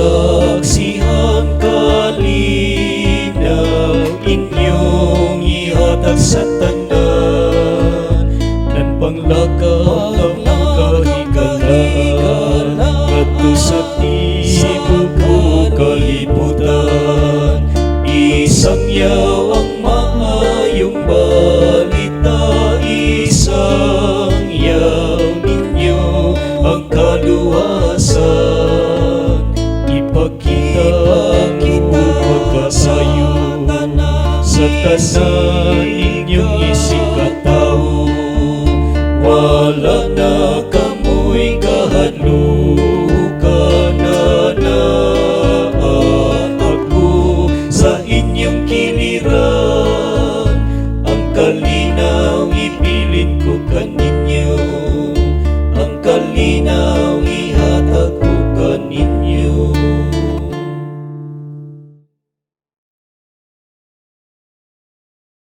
saksihan kalinaw inyong ihatag sa tanan nan panglakaw ng kahikalan ngadto sa tibok o kalibutan. Isangyaw ang maayong balita, isangyaw ninyo ang kaluwasan, ipakita mo pagkasayo sa tanan